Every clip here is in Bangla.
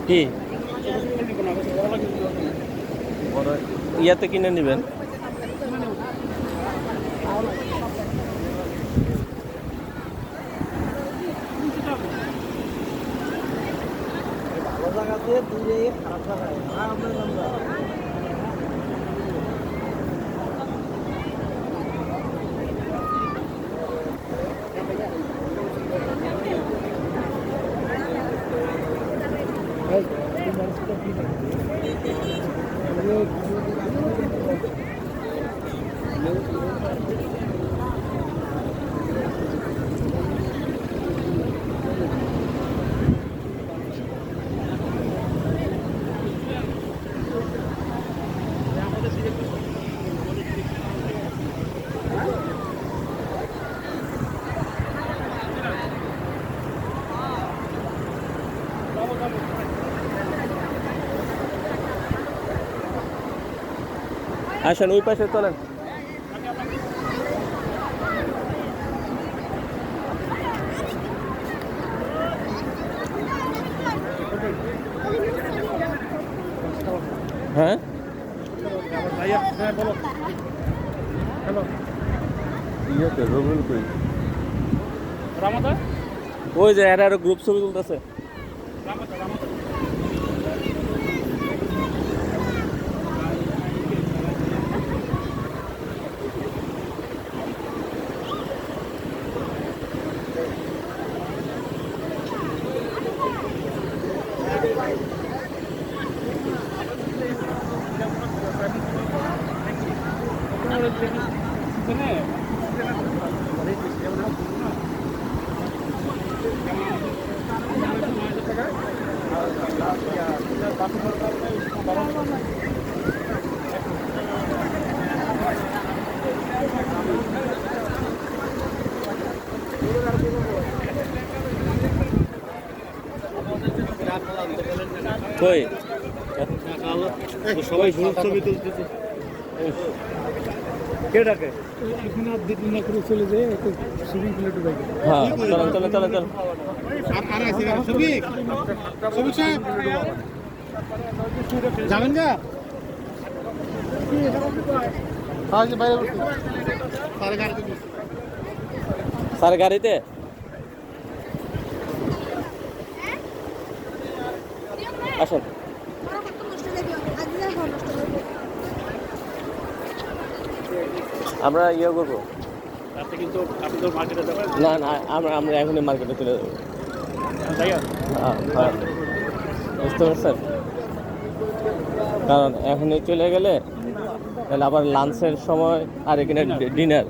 কি ইয়াতে কিনে নেবেন? ভালো জায়গাতে দূরে খারাপ জায়গায় আসেন ওই পাশে চলেন। হ্যাঁ ইয়েতে রবিউল কই ওই যে এরা গ্রুপ ছবি তুলতেছে। কই সবাই গ্রুপ ছবি তুলতেছে। কে ডাকে? এখানে আর দিন না করে চলে যায় একটু সুইমিং পুলে ঢুকে যায়। হ্যাঁ চলেন চলেন চলেন চলেন। আর আছে ছবি ছবি সাহেব যাবেন না? হ্যাঁ যে বাইরে সারে গাড়িতে স্যার গাড়িতে আসেন। আমরা ইয়ে করবো না না আমরা এখনই মার্কেটে চলে যাবো। হ্যাঁ বুঝতে পারছেন, কারণ এখনই চলে গেলে তাহলে আবার লাঞ্চের সময় আর এখানে ডিনার,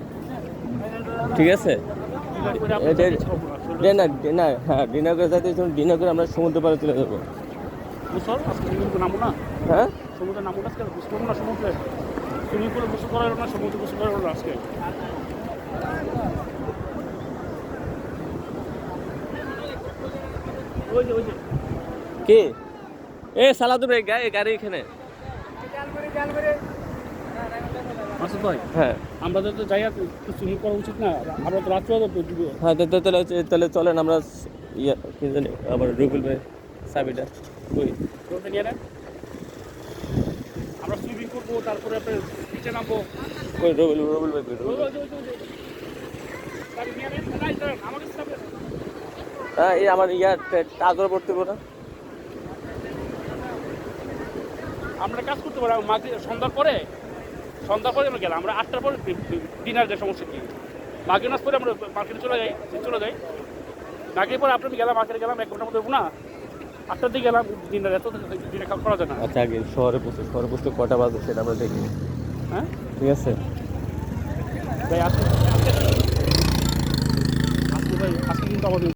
ঠিক আছে? ডিনার ডিনার হ্যাঁ ডিনার করে যাতে ডিনার করে আমরা সমুদ্র পাড়ে চলে যাবো। হ্যাঁ সমুদ্রে নামবো আজকে, বুঝতে পারবো না সমুদ্রে সুইমিং পুলে গোসল করা হলো না, সমুদ্রে গোসল করা হলো আজকে। কে এ সালাদুর ভাই গাড়ি এখানে মাসুদ ভাই, হ্যাঁ আমরা তো যাই সুইমিং করা উচিত না? আমরা তো রাত্রে দিব। হ্যাঁ তাহলে চলেন আমরা ইয়ে কি জানি আবার রুবেল ভাই চাবিটা কই নিয়ে নেন, আমরা সুইমিং করবো, তারপরে আপনার নিচে নামবো। কই রুবেল ভাই কই রুবেল গাড়ি নিয়ে নেন নাই স্যার আমাকে সাথে হ্যাঁ এই আমার ইয়ার কাজও পড়তে না। আমরা কাজ করতে পারি সন্ধ্যার পরে আমরা গেলাম আমরা 8টার পরে ডিনার যে সমস্যা কি মাগরিব নামাজ পরে আমরা মার্কেটে চলে যাই মাগরিব পরে আপনি গেলাম মার্কেটে গেলাম 1 ঘন্টার মধ্যে না 8টার দিকে গেলাম ডিনার এত ডিনার করা যায় না। আচ্ছা আগে শহরে পৌঁছতে কটা বাজে সেটা আমরা দেখি। হ্যাঁ ঠিক আছে ভাই আজকে কিন্তু আমাদের